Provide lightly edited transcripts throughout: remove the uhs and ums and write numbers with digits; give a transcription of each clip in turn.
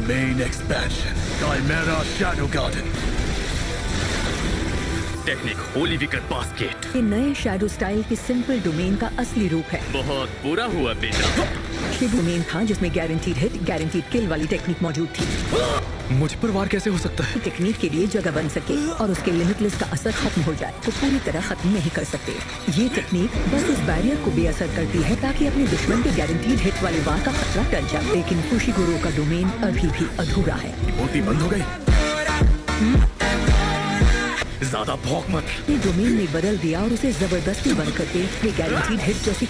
Domain expansion. Chimera Shadow Garden. Technique Holi wicket basket. ये नए shadow style के simple domain का असली रूप है। बहुत बुरा हुआ बेटा। ये डोमेन था जिसमें गारंटीड हिट, गारंटीड किल वाली टेक्निक मौजूद थी। मुझ पर वार कैसे हो सकता है? टेक्निक के लिए जगह बन सके और उसके लिमिटलेस का असर खत्म हो जाए तो पूरी तरह खत्म नहीं कर सकते। ये टेक्निक बस उस बैरियर को बेअसर करती है ताकि अपने दुश्मन के गारंटीड हिट वाली वार का खतरा टल जाए। लेकिन फुशिगोरो का डोमेन अभी भी अधूरा है। बोटी बंद हो गई। ज्यादा भौंक मत। ये डोमेन ने बदल दिया और उसे जबरदस्ती बंद करके ये गारंटीड हिट जैसी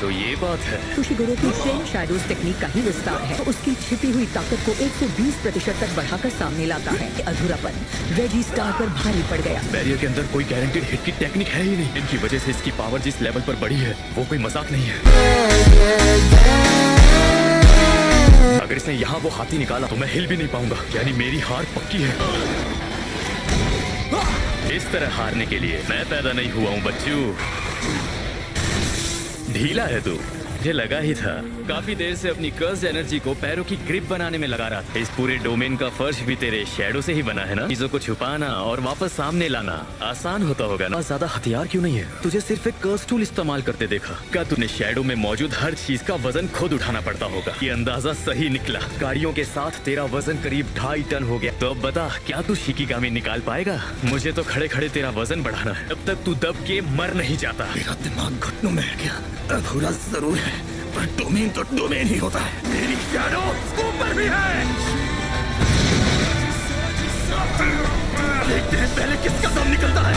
तो ये बात है। फुशिगोरो की 10 शैडोज टेक्निक का ही विस्तार है। उसकी छिपी हुई ताकत को 120% तक बढ़ाकर सामने लाता है। अधूरापन रेजी स्टार पर भारी पड़ गया। बैरियर के अंदर कोई गारंटीड हिट की टेक्निक है ही नहीं। इनकी वजह से इसकी पावर जिस लेवल पर बढ़ी है वो कोई मजाक नहीं है। अगर इसने यहाँ वो हाथी निकाला तो मैं हिल भी नहीं पाऊंगा। यानी मेरी हार पक्की है। इस तरह हारने के लिए मैं पैदा नहीं हुआ हूँ बच्चू। ढीला है तू। मुझे लगा ही था। काफी देर से अपनी कर्स्ड एनर्जी को पैरों की ग्रिप बनाने में लगा रहा था। इस पूरे डोमेन का फर्श भी तेरे शैडो से ही बना है ना। चीजों को छुपाना और वापस सामने लाना आसान होता होगा ना। ज्यादा हथियार क्यों नहीं है? तुझे सिर्फ एक कर्स टूल इस्तेमाल करते देखा। क्या तूने शैडो में मौजूद हर चीज का वजन खुद उठाना पड़ता होगा? ये अंदाजा सही निकला। गाड़ियों के साथ तेरा वजन करीब 2.5 टन हो गया। तो अब बता, क्या तू शिकिगामी निकाल पाएगा? मुझे तो खड़े खड़े तेरा वजन बढ़ाना है। अब तक तू दब के मर नहीं जाता। मेरा दिमाग घुटनों में है क्या? अधूरा जरूर है पर डोमेन तो डोमेन ही होता है। मेरी शैडो ऊपर भी है। देखते हैं पहले किसका दम निकलता है।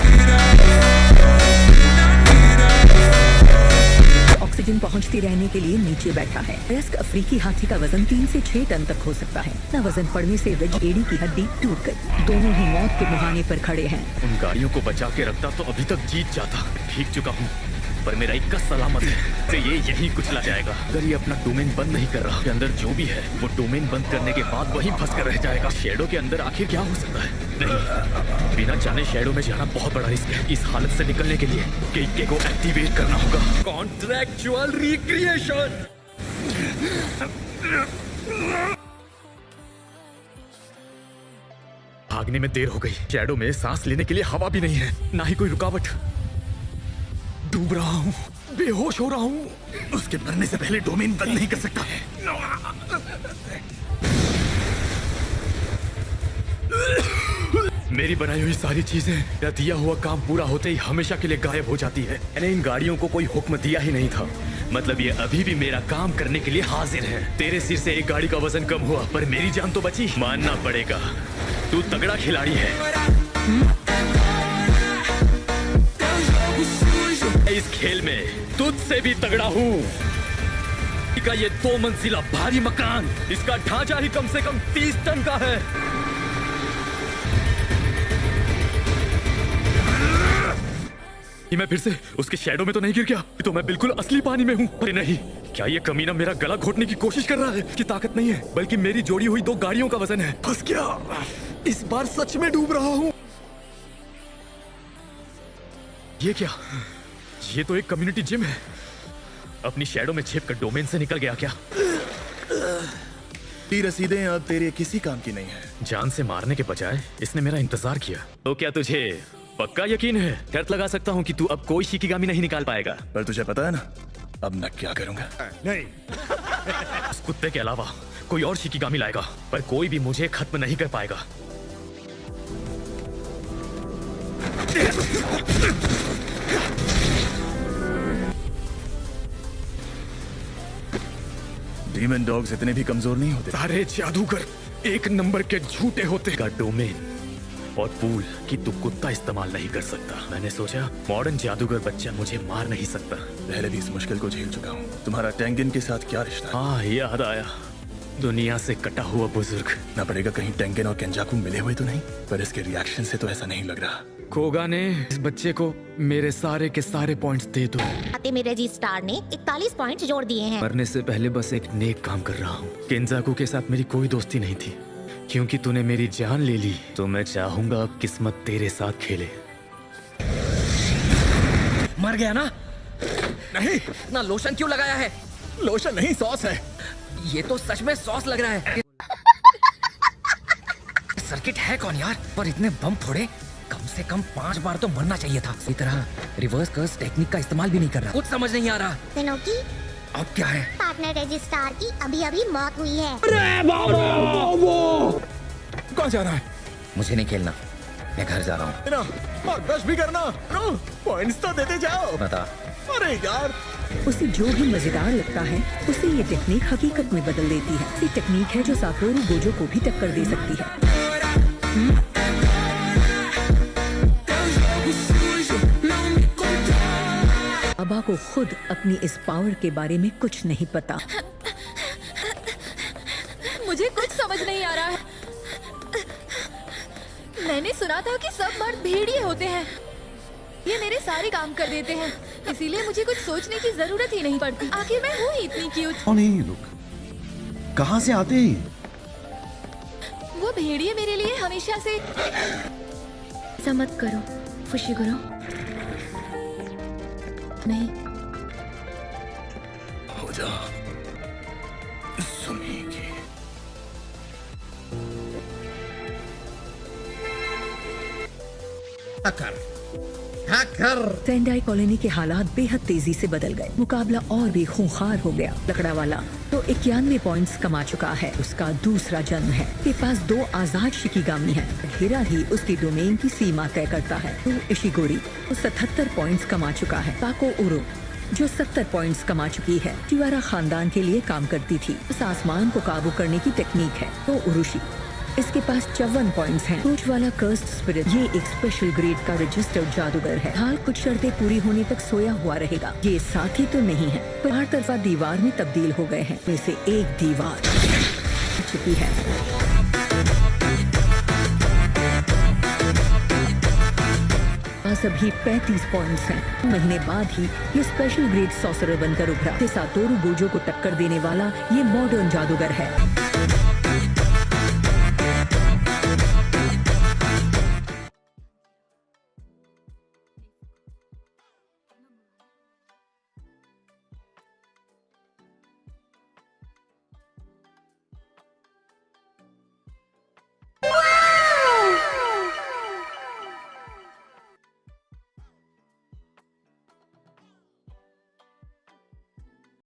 ऑक्सीजन पहुंचती रहने के लिए नीचे बैठा है। वयस्क अफ्रीकी हाथी का वजन 3 से 6 टन तक हो सकता है। इतना वजन पड़ने से वेज एडी की हड्डी टूट गई। दोनों ही मौत के मुहाने पर खड़े हैं। उन गाड़ियों को बचा के रखता तो अभी तक जीत जाता। ठीक चुका हूँ पर मेरा इक्का सलामत है। तो ये यही कुचला जाएगा। अगर ये अपना डोमेन बंद नहीं कर रहा, के अंदर जो भी है वो डोमेन बंद करने के बाद वहीं फंस कर रह जाएगा। शैडो के अंदर आखिर क्या हो सकता है? नहीं, बिना जाने शैडो में जाना बहुत बड़ा रिस्क है। इस हालत से निकलने के लिए केके को एक्टिवेट करना होगा। Contractual recreation. भागने में देर हो गई। शैडो में सांस लेने के लिए हवा भी नहीं है, ना ही कोई रुकावट। डूब रहा हूँ, बेहोश हो रहा हूँ। उसके मरने से पहले डोमेन बंद नहीं कर सकता है। मेरी बनाई हुई सारी चीजें या दिया हुआ काम पूरा होते ही हमेशा के लिए गायब हो जाती है। मैंने इन गाड़ियों को कोई हुक्म दिया ही नहीं था। मतलब ये अभी भी मेरा काम करने के लिए हाजिर है। तेरे सिर से एक गाड़ी का वजन कम हुआ पर मेरी जान तो बची। मानना पड़ेगा, तू तगड़ा खिलाड़ी है। इस खेल में तुझसे भी तगड़ा हूँ। का ये 2 मंजिला भारी मकान, इसका ढांचा ही कम से कम 30 टन का है। मैं फिर से उसके शैडो में तो नहीं गिर गया? तो मैं बिल्कुल असली पानी में हूँ। अरे नहीं, क्या ये कमीना मेरा गला घोटने की कोशिश कर रहा है? कि ताकत नहीं है बल्कि मेरी जोड़ी हुई 2 गाड़ियों का वजन है। फंस गया। इस बार सच में डूब रहा हूँ। ये क्या? ये तो एक कम्युनिटी जिम है। अपनी शैडो में छिप कर डोमेन से निकल गया क्या? ये रसीदें अब तेरे किसी काम की नहीं है। जान से मारने के बजाय इसने मेरा इंतजार किया। तो क्या तुझे पक्का यकीन है? शर्त लगा सकता हूँ कि तू अब कोई शिकिगामी नहीं निकाल पाएगा। पर तुझे पता है ना अब मैं क्या करूंगा? नहीं। इस कुत्ते के अलावा कोई और शिकिगामी लाएगा पर कोई भी मुझे खत्म नहीं कर पाएगा। डीमन डॉग्स इतने भी कमजोर नहीं होते। सारे जादूगर एक नंबर के झूठे होते। का डोमेन और पूल की तू कुत्ता इस्तेमाल नहीं कर सकता। मैंने सोचा मॉडर्न जादूगर बच्चा मुझे मार नहीं सकता। पहले भी इस मुश्किल को झेल चुका हूँ। तुम्हारा टेंगिन के साथ क्या रिश्ता है? हाँ, याद आया। दुनिया से कटा हुआ बुजुर्ग। ना पड़ेगा कहीं टेंगिन और केंजाकू मिले हुए तो नहीं? पर इसके रिएक्शन से तो ऐसा नहीं लग रहा। कोगा ने इस बच्चे को मेरे सारे के सारे पॉइंट्स दे दो। खाते में रेजी स्टार ने 41 पॉइंट जोड़ दिए हैं। मरने से पहले बस एक नेक काम कर रहा हूँ। केंजाकू के साथ मेरी कोई दोस्ती नहीं थी। क्योंकि तूने मेरी जान ले ली तो मैं चाहूंगा अब किस्मत तेरे साथ खेले। मर गया ना? नहीं, ना लोशन क्यों लगाया है? लोशन नहीं, सॉस है। ये तो सच में सॉस लग रहा है। सर्किट है कौन यार? पर इतने बम फोड़े, कम से कम 5 बार तो मरना चाहिए था। इसी तरह रिवर्स कर्स टेक्निक का इस्तेमाल भी नहीं कर रहा। कुछ समझ नहीं आ रहा। सेनोकी, अब क्या है? पार्टनर रजिस्ट्रार की अभी अभी मौत हुई है। कौन जा रहा है? मुझे नहीं खेलना, मैं घर जा रहा हूँ। ना, और ब्रश भी करना। पॉइंट्स तो देते जाओ। बता। अरे यार, उसे जो भी मजेदार लगता है उसे ये टेक्निक हकीकत में बदल देती है। ये टेक्निक है जो सातोरू गोजो को भी टक्कर दे सकती है। अबा को खुद अपनी इस पावर के बारे में कुछ नहीं पता। मुझे कुछ समझ नहीं आ रहा है। मैंने सुना था कि सब मर्द भेड़िए होते हैं। ये मेरे सारे काम कर देते हैं, इसीलिए मुझे कुछ सोचने की जरूरत ही नहीं पड़ती। आखिर मैं हूँ ही इतनी क्यूट। कौन है ये लोग? कहाँ से आते हैं? वो भेड़िए मेरे लिए हमेशा से। ऐसा मत करो, खुशी करो। नहीं, हो जा सुमी की। सेंडाई कॉलोनी के हालात बेहद तेजी से बदल गए। मुकाबला और भी खूंखार हो गया। लकड़ा वाला तो 91 पॉइंट्स कमा चुका है। उसका दूसरा जन्म है। के पास 2 आजाद शिकीगामी हैं। हीरा ही उसकी डोमेन की सीमा तय करता है। तो इशिगोरी तो 77 पॉइंट्स कमा चुका है। ताको उरो जो 70 पॉइंट्स कमा चुकी है। चिवारा खानदान के लिए काम करती थी। उस आसमान को काबू करने की टेक्निक है। तो उरुशी इसके पास 54 पॉइंट्स हैं। टोच वाला कर्स्ड स्पिरिट ये एक स्पेशल ग्रेड का रजिस्टर्ड जादूगर है। हाल कुछ शर्तें पूरी होने तक सोया हुआ रहेगा। ये साथी तो नहीं है, पर हर तरफा दीवार में तब्दील हो गए हैं। में से एक दीवार चुकी है। पास अभी 35 पॉइंट्स हैं। महीने बाद ही ये स्पेशल ग्रेड सॉसरर बनकर उभरा। सातोरू गोजो को टक्कर देने वाला ये मॉडर्न जादूगर है।